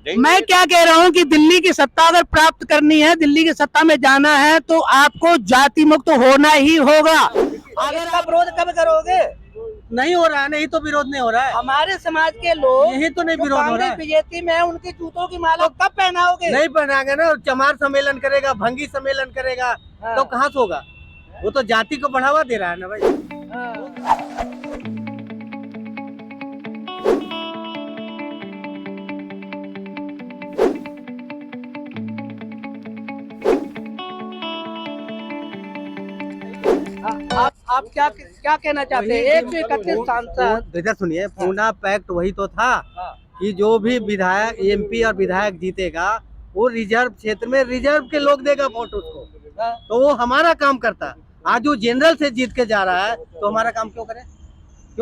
मैं क्या कह रहा हूँ कि दिल्ली की सत्ता अगर प्राप्त करनी है, दिल्ली की सत्ता में जाना है, तो आपको जाति मुक्त होना ही होगा। अगर आप विरोध कब करोगे? नहीं हो रहा है, नहीं तो विरोध नहीं हो रहा है। हमारे समाज के लोग यही तो नहीं जो विरोध हो रहा कांग्रेस है। बीजेपी में है, उनके जूतों की माला कब पहनाओगे? नहीं पहनाएंगे ना, चमार सम्मेलन करेगा, भंगी सम्मेलन करेगा, हाँ। तो कहाँ से होगा? वो तो जाति को बढ़ावा दे रहा है ना भाई। आप क्या कहना चाहते हैं? 131 सांसद। इधर सुनिए, पूना पैक्ट वही तो था कि जो भी विधायक एमपी और विधायक जीतेगा वो रिजर्व क्षेत्र में रिजर्व के लोग देगा वोट उसको, तो वो हमारा काम करता। आज वो जनरल से जीत के जा रहा है तो हमारा काम क्यों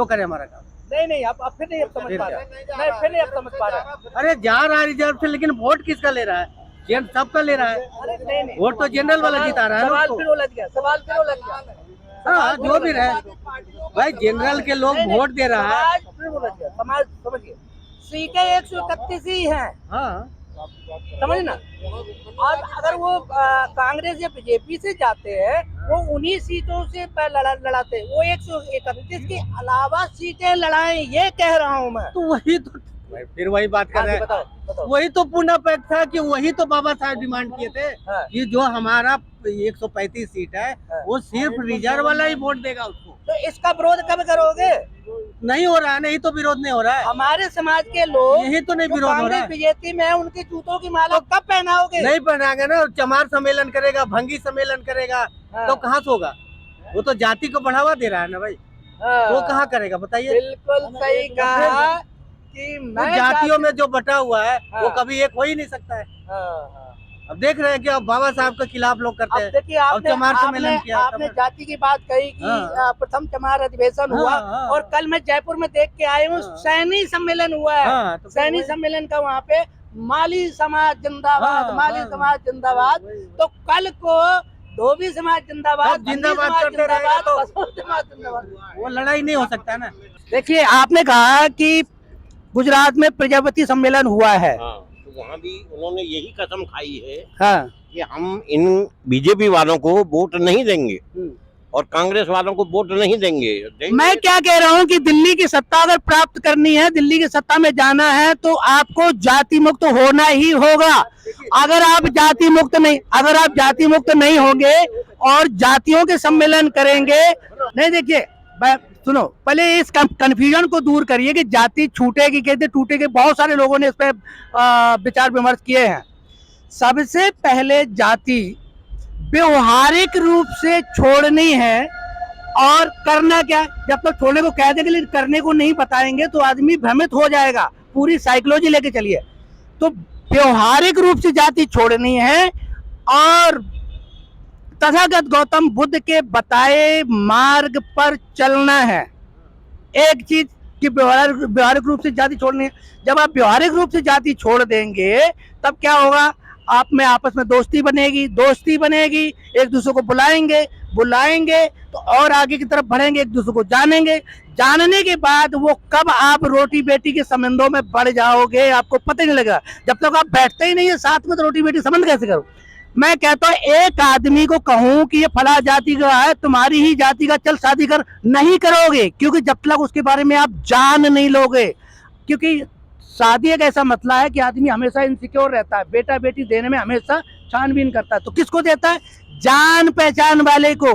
करे हमारा काम? नहीं आप फिर नहीं समझ पा रहे। नहीं, फिर नहीं समझ पा रहे। अरे जा रहा है रिजर्व से, लेकिन वोट किसका ले रहा है? सबका ले रहा है। अरे नहीं वोट तो जनरल वाला जिता रहा है ना सवाल उसको। फिर उलझ गया। हाँ, जो भी रहे भाई, जनरल के लोग वोट दे रहा है। समाज फिर उलझ गया। समाज समझिए, सीटें 131 ही हैं, हाँ, समझ ना। और अगर वो कांग्रेस या बीजेपी से जाते हैं, वो उन्हीं सीटों से लड़ाते हैं। वो 131 के अलावा सीटें लड़ाएं, ये कह रहा हूँ मैं। तो वही तो फिर वही बात कर रहे हैं। बताओ। वही तो पूना पैक्ट था कि वही तो बाबा साहब डिमांड किए थे हाँ। कि जो हमारा 135 सीट है वो सिर्फ रिजर्व वाला ही वोट देगा उसको। तो इसका विरोध कब करोगे? नहीं हो रहा है, नहीं तो विरोध नहीं हो रहा है। हमारे समाज के लोग यही तो नहीं जो विरोध हो रहा कांग्रेस है। बीजेपी में है, उनके जूतों की माला कब पहनाओगे? नहीं पहनाएंगे ना, चमार सम्मेलन करेगा, भंगी सम्मेलन करेगा, तो कहाँ से होगा? वो तो जाति को बढ़ावा दे रहा है ना भाई। वो कहाँ करेगा बताइए? बिल्कुल सही कहा कि मैं जातियों में जो बटा हुआ है वो हाँ। कभी एक हो ही नहीं सकता है। अब देख रहे हैं कि अब बाबा साहब के खिलाफ लोग करते अब हैं। देखिए, और चमार सम्मेलन किया। आपने जाति की बात कही कि हाँ। प्रथम चमार अधिवेशन हुआ, हाँ। और कल मैं जयपुर में देख के आए हूँ, हाँ। सैनी सम्मेलन हुआ है। हाँ, तो सैनी सम्मेलन का वहाँ पे माली समाज जिंदाबाद, हाँ, माली हाँ। समाज जिंदाबाद। तो कल को धोबी समाज जिंदाबाद, सब जिंदाबाद समाज करते रहेगा तो बसोर समाज जिंदाबाद। वो लड़ाई नहीं हो सकता ना। देखिए, आपने कहा कि गुजरात में प्रजापति सम्मेलन हुआ है। हाँ, तो वहाँ भी उन्होंने यही कसम खाई है हाँ। कि हम इन बीजेपी वालों को वोट नहीं देंगे और कांग्रेस वालों को वोट नहीं देंगे। मैं क्या कह रहा हूँ कि दिल्ली की सत्ता अगर प्राप्त करनी है, दिल्ली की सत्ता में जाना है, तो आपको जाति मुक्त होना ही होगा। अगर आप जाति मुक्त नहीं होंगे और जातियों के सम्मेलन करेंगे, नहीं, देखिए सुनो, पहले इस कंफ्यूजन को दूर करिए कि जाति छूटेगी कैसे टूटेगी। बहुत सारे लोगों ने इस पे विचार विमर्श किए हैं। सबसे पहले जाति व्यवहारिक रूप से छोड़नी है, और करना क्या? जब तक छोड़ने को कह देंगे लेकिन करने को नहीं बताएंगे तो आदमी भ्रमित हो जाएगा। पूरी साइकोलॉजी लेके चलिए। तो व्यवहारिक रूप से जाति छोड़नी है और तथागत गौतम बुद्ध के बताए मार्ग पर चलना है। एक चीज कि व्यवहारिक रूप से जाति छोड़नी है। जब आप व्यवहारिक रूप से जाति छोड़ देंगे तब क्या होगा? आप में आपस में दोस्ती बनेगी, एक दूसरे को बुलाएंगे तो और आगे की तरफ बढ़ेंगे, एक दूसरे को जानने के बाद वो कब आप रोटी बेटी के संबंधों में बढ़ जाओगे आपको पता ही नहीं लगेगा। जब तक आप बैठते ही नहीं है साथ में तो रोटी बेटी संबंध कैसे करो? मैं कहता हूँ, एक आदमी को कहूँ कि ये फला जाति का है, तुम्हारी ही जाति का, चल शादी कर, नहीं करोगे, क्योंकि जब तक उसके बारे में आप जान नहीं लोगे। क्योंकि शादी एक ऐसा मसला है कि आदमी हमेशा इनसिक्योर रहता है, बेटा बेटी देने में हमेशा छानबीन करता है। तो किसको देता है? जान पहचान वाले को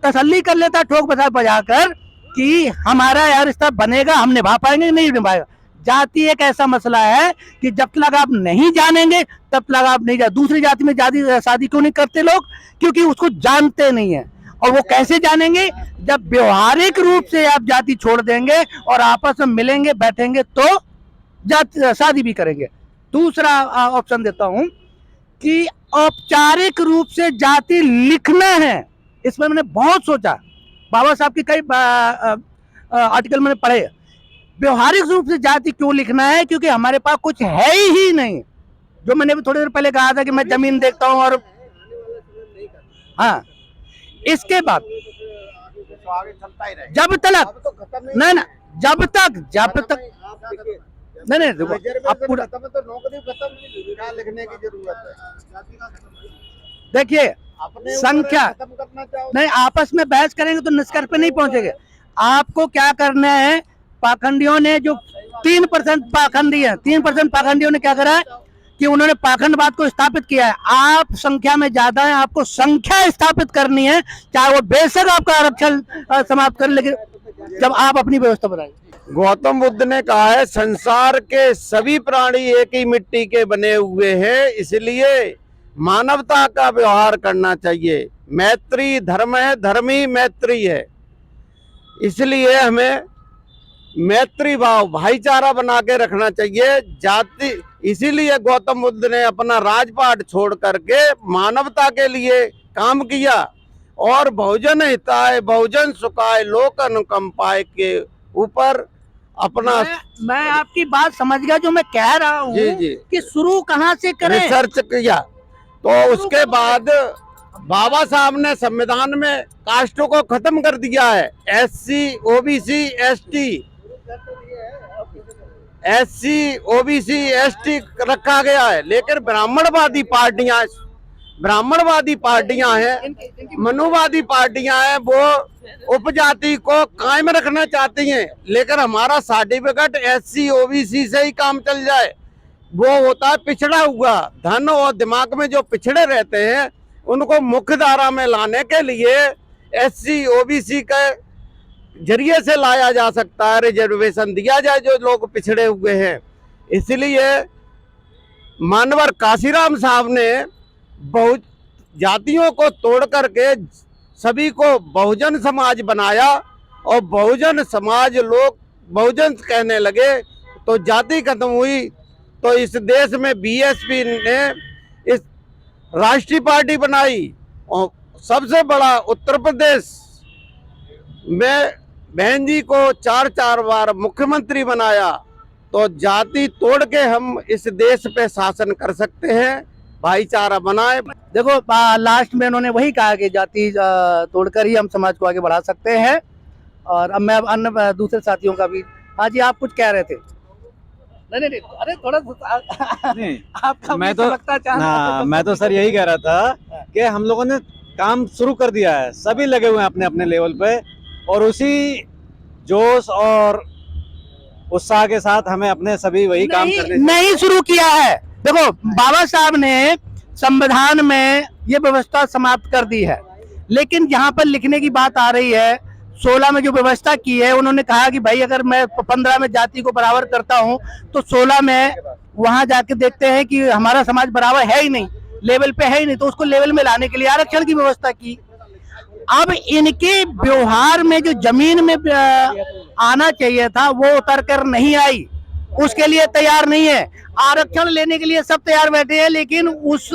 तसल्ली कर लेता है, ठोक बजा कर कि हमारा यार रिश्ता बनेगा, हम निभा पाएंगे, नहीं निभाएगा। जाति एक ऐसा मसला है कि जब तक आप नहीं जानेंगे तब तक आप नहीं दूसरी जाति में शादी क्यों नहीं करते लोग? क्योंकि उसको जानते नहीं है। और वो कैसे जानेंगे? जब व्यवहारिक रूप से आप जाति छोड़ देंगे और आपस में मिलेंगे, बैठेंगे तो शादी भी करेंगे। दूसरा ऑप्शन देता हूं कि औपचारिक रूप से जाति लिखना है। इसमें मैंने बहुत सोचा, बाबा साहब के कई आर्टिकल मैंने पढ़े। व्यवहारिक रूप से जाति क्यों लिखना है? क्योंकि हमारे पास कुछ है ही नहीं। जो मैंने भी थोड़ी देर पहले कहा था कि मैं जमीन देखता हूं और हाँ, इसके बाद जब तक नहीं नहीं देखो अब पूरा खत्म है तो नौकरी खत्म, क्या लिखने की जरूरत है? देखिए अपने संख्या खत्म करना चाहो नहीं, आपस में बहस करेंगे तो निष्कर्ष पे नहीं पहुंचेंगे। आपको क्या करना है, पाखंडियों ने जो 3% पाखंडी है, 3% पाखंडियों ने क्या करा है कि उन्होंने पाखंडवाद को स्थापित किया है। आप संख्या में ज्यादा है, आपको संख्या स्थापित करनी है, चाहे वो बेशक आपका आरक्षण समाप्त कर, लेकिन जब आप अपनी व्यवस्था बनाएंगे। गौतम बुद्ध ने कहा है संसार के सभी प्राणी एक ही मिट्टी के बने हुए हैं, इसलिए मानवता का व्यवहार करना चाहिए। मैत्री धर्म है, धर्म ही मैत्री है, इसलिए हमें मैत्री भाव भाईचारा बना के रखना चाहिए। जाति इसीलिए गौतम बुद्ध ने अपना राजपाट छोड़ करके मानवता के लिए काम किया और बहुजन हिताय बहुजन सुखाय लोक अनुकंपाय के ऊपर अपना मैं आपकी बात समझ गया, जो मैं कह रहा हूँ जी जी कि शुरू कहाँ से करें। रिसर्च किया, तो उसके बाद बाबा साहब ने संविधान में कास्टों को खत्म कर दिया है। SC OBC ST रखा गया है, लेकिन ब्राह्मणवादी पार्टियां हैं, मनुवादी पार्टियां हैं, वो उपजाति को कायम रखना चाहती हैं, लेकिन हमारा सर्टिफिकेट SC OBC से ही काम चल जाए। वो होता है पिछड़ा हुआ, धन और दिमाग में जो पिछड़े रहते हैं उनको मुख्य धारा में लाने के लिए SC OBC के जरिए से लाया जा सकता है, रिजर्वेशन दिया जाए जो लोग पिछड़े हुए हैं। इसलिए मानवर काशीराम साहब ने बहुत जातियों को तोड़ करके सभी को बहुजन समाज बनाया, और बहुजन समाज लोग बहुजन कहने लगे तो जाति खत्म हुई। तो इस देश में BSP ने इस राष्ट्रीय पार्टी बनाई और सबसे बड़ा उत्तर प्रदेश में बहन जी को 4 बार मुख्यमंत्री बनाया। तो जाति तोड़ के हम इस देश पे शासन कर सकते हैं, भाईचारा बनाए। देखो लास्ट में उन्होंने वही कहा कि जाति तोड़कर ही हम समाज को आगे बढ़ा सकते हैं। और अब मैं अन्य दूसरे साथियों का भी, हाँ जी आप कुछ कह रहे थे। नहीं अरे थोड़ा नहीं आपका मैं तो मैं तो सर यही कह रहा था कि हम लोगों ने काम शुरू कर दिया है, सभी लगे हुए हैं अपने अपने लेवल पे, और उसी जोश और उत्साह के साथ हमें अपने सभी वही काम करने नहीं शुरू किया है। देखो बाबा साहब ने संविधान में ये व्यवस्था समाप्त कर दी है, लेकिन जहाँ पर लिखने की बात आ रही है 16 में जो व्यवस्था की है, उन्होंने कहा कि भाई अगर मैं 15 में जाति को बराबर करता हूँ तो 16 में वहां जाके देखते हैं कि हमारा समाज बराबर है ही नहीं, लेवल पे है ही नहीं, तो उसको लेवल में लाने के लिए आरक्षण की व्यवस्था की। अब इनके व्यवहार में जो जमीन में आना चाहिए था वो उतर कर नहीं आई, उसके लिए तैयार नहीं है। आरक्षण लेने के लिए सब तैयार बैठे हैं, लेकिन उस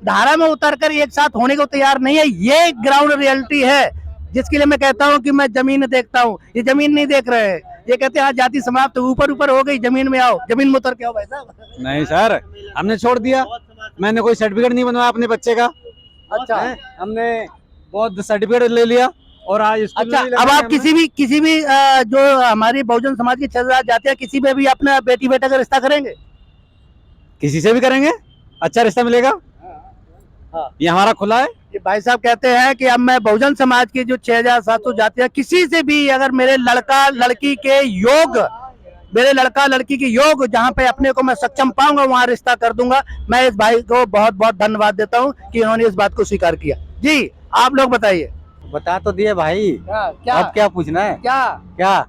धारा में उतर कर एक साथ होने को तैयार नहीं है। ये ग्राउंड रियलिटी है जिसके लिए मैं कहता हूँ कि मैं जमीन देखता हूँ, ये जमीन नहीं देख रहे हैं। ये कहते हैं हाँ जाति समाप्त ऊपर ऊपर हो गई, जमीन में आओ, जमीन में उतर के आओ भाई साहब। नहीं सर, हमने छोड़ दिया, मैंने कोई सर्टिफिकेट नहीं बनवाया अपने बच्चे का। अच्छा हमने बहुत सर्टिफिकेट ले लिया और आज अच्छा, अब आप किसी भी जो हमारी बहुजन समाज की 6 जाति है, किसी में भी अपना बेटी बेटा का रिश्ता करेंगे? किसी से भी करेंगे, अच्छा रिश्ता मिलेगा। ये हमारा खुला है। ये भाई साहब कहते हैं कि अब मैं बहुजन समाज की जो 6700 जातियां, किसी से भी अगर मेरे लड़का लड़की के योग जहां पे अपने को मैं सक्षम पाऊंगा वहां रिश्ता कर दूंगा। मैं इस भाई को बहुत बहुत धन्यवाद देता हूं कि उन्होंने इस बात को स्वीकार किया। जी आप लोग बताइए। बता तो दिए भाई, क्या अब क्या पूछना है? क्या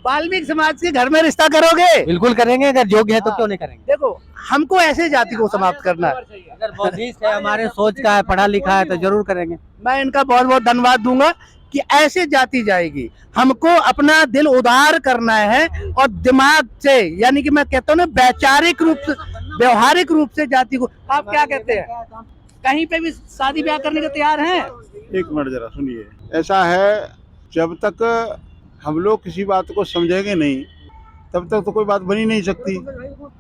वाल्मीकि समाज के घर में रिश्ता करोगे? बिल्कुल करेंगे, अगर योग्य है तो क्यों नहीं करेंगे। देखो हमको ऐसे जाति को समाप्त करना है, अगर बौद्धिस्ट है, हमारे सोच का है, पढ़ा लिखा है तो जरूर करेंगे। मैं इनका बहुत बहुत धन्यवाद दूंगा कि ऐसे जाति जाएगी। हमको अपना दिल उदार करना है और दिमाग से, यानी कि मैं कहता हूँ ना वैचारिक रूप से, व्यवहारिक रूप से जाति को। आप क्या कहते हैं, कहीं पे भी शादी ब्याह करने को तैयार हैं? एक मिनट जरा सुनिए, ऐसा है जब तक हम लोग किसी बात को समझेंगे नहीं तब तक तो कोई बात बनी नहीं सकती।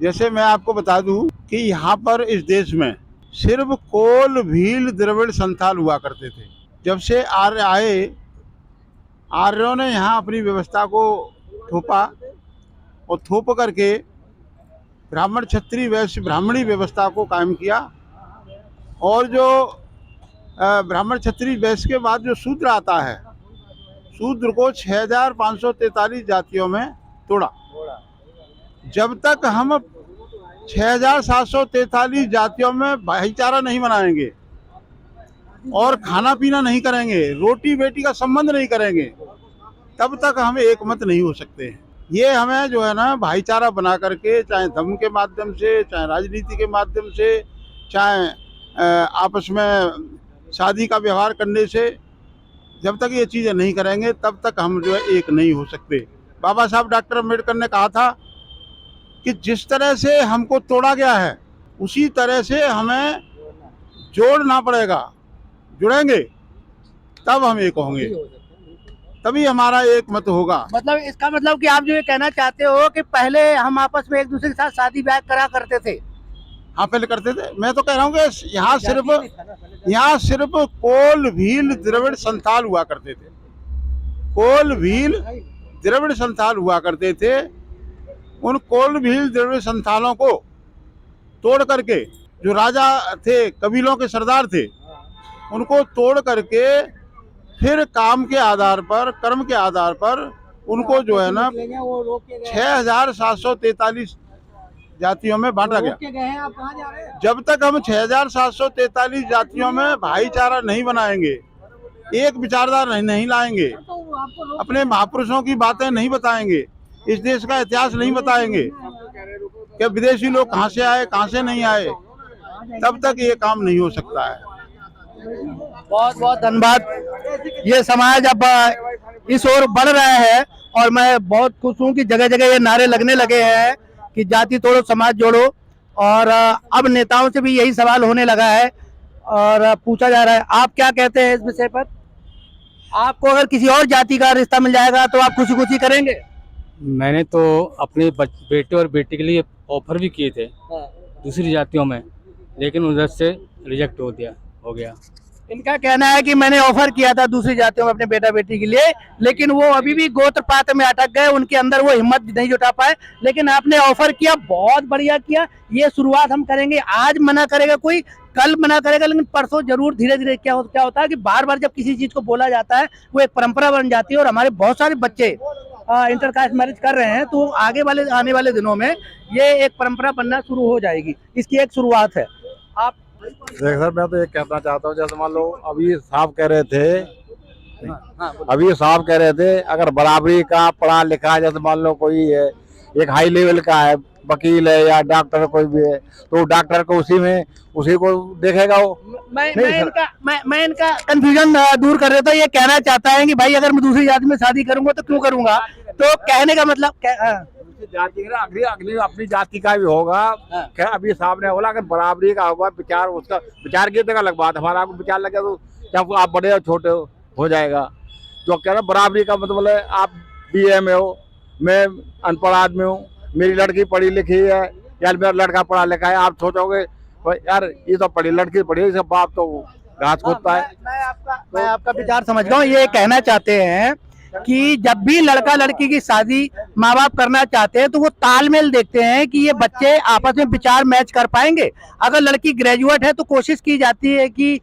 जैसे मैं आपको बता दूं कि यहाँ पर इस देश में सिर्फ कोल भील द्रविड़ संथाल हुआ करते थे। जब से आर्य आए, आर्यों ने यहाँ अपनी व्यवस्था को थोपा और थोप करके ब्राह्मण क्षत्रिय वैश्य ब्राह्मणी व्यवस्था को कायम किया, और जो ब्राह्मण क्षत्रिय वैश्य के बाद जो शूद्र आता है, शूद्र को 6543 जातियों में तोड़ा। जब तक हम 6743 जातियों में भाईचारा नहीं बनाएंगे और खाना पीना नहीं करेंगे, रोटी बेटी का संबंध नहीं करेंगे, तब तक हम एक मत नहीं हो सकते हैं। ये हमें जो है ना भाईचारा बना करके, चाहे धर्म के माध्यम से, चाहे राजनीति के माध्यम से, चाहे आपस में शादी का व्यवहार करने से, जब तक ये चीज़ें नहीं करेंगे तब तक हम जो है एक नहीं हो सकते। बाबा साहब डॉक्टर अम्बेडकर ने कहा था कि जिस तरह से हमको तोड़ा गया है उसी तरह से हमें जोड़ना पड़ेगा। जुड़ेंगे तब हम एक होंगे, तभी हमारा एक मत होगा। मतलब इसका मतलब कि आप जो ये कहना चाहते हो कि पहले हम आपस में एक दूसरे के साथ शादी ब्याह करा करते थे। हाँ, पहले करते थे। मैं तो कह रहा हूँ कि यहाँ सिर्फ कोल भील द्रविड़ संथाल हुआ करते थे। कोल भील द्रविड़ संथाल हुआ करते थे। उन कोल भील द्रविड़ संथालों को तोड़ करके जो राजा थे, कबीलों के सरदार थे, उनको तोड़ करके फिर काम के आधार पर, कर्म के आधार पर उनको जो है ना 6743 जातियों में बांटा गया। जब तक हम 6743 जातियों में भाईचारा नहीं बनाएंगे, एक विचारधारा नहीं लाएंगे, अपने महापुरुषों की बातें नहीं बताएंगे, इस देश का इतिहास नहीं बताएंगे कि विदेशी लोग कहाँ से आए, कहाँ से नहीं आए, तब तक ये काम नहीं हो सकता है। बहुत बहुत धन्यवाद। ये समाज अब इस ओर बढ़ रहा है और मैं बहुत खुश हूँ कि जगह जगह ये नारे लगने लगे हैं कि जाति तोड़ो समाज जोड़ो, और अब नेताओं से भी यही सवाल होने लगा है और पूछा जा रहा है। आप क्या कहते हैं इस विषय पर? आपको अगर किसी और जाति का रिश्ता मिल जाएगा तो आप खुशी खुशी करेंगे? मैंने तो अपने बेटे और बेटी के लिए ऑफर भी किए थे दूसरी जातियों में, लेकिन उधर से रिजेक्ट हो गया। इनका कहना है कि मैंने ऑफर किया था दूसरी जातियों में अपने बेटा बेटी के लिए, लेकिन वो अभी भी गोत्र पात में अटक गए, उनके अंदर वो हिम्मत नहीं जुटा पाए। लेकिन आपने ऑफर किया, बहुत बढ़िया किया। ये शुरुआत हम करेंगे। आज मना करेगा कोई, कल मना करेगा, लेकिन परसों जरूर धीरे धीरे क्या होता है कि बार बार जब किसी चीज को बोला जाता है वो एक परंपरा बन जाती है। और हमारे बहुत सारे बच्चे इंटरकास्ट मैरिज कर रहे हैं, तो आने वाले दिनों में ये एक परंपरा बनना शुरू हो जाएगी। इसकी एक शुरुआत है। आप देख सर, मैं तो ये कहना चाहता हूँ, जैसे मान लो अभी साहब कह रहे थे अगर बराबरी का पढ़ा लिखा, जैसे मान लो कोई है एक हाई लेवल का है, वकील है या डॉक्टर कोई भी है, तो डॉक्टर को उसी को देखेगा वो। मैं इनका कंफ्यूजन दूर कर देता हूँ। ये कहना चाहता है कि भाई अगर मैं दूसरी जाति में शादी करूंगा तो क्यों करूंगा, तो कहने का मतलब जाति का अगली अपनी जाति का भी होगा। क्या अभी साहब ने बोला अगर बराबरी का होगा, विचार उसका विचार की जगह अलग बात, हमारा आपको विचार लगे तो क्या आप बड़े और छोटे हो जाएगा। जो कह रहा बराबरी का मतलब है आप BA में हो, मैं अनपढ़ आदमी हूँ, मेरी लड़की पढ़ी लिखी है या मेरा लड़का पढ़ा लिखा है, आप सोचोगे यार ये तो लड़की पढ़ी, सब बाप तो घास खोदता है। मैं आपका विचार समझ रहा हूँ। ये कहना चाहते हैं कि जब भी लड़का लड़की की शादी माँ बाप करना चाहते हैं तो वो तालमेल देखते हैं कि ये बच्चे आपस में विचार मैच कर पाएंगे। अगर लड़की ग्रेजुएट है तो कोशिश की जाती है कि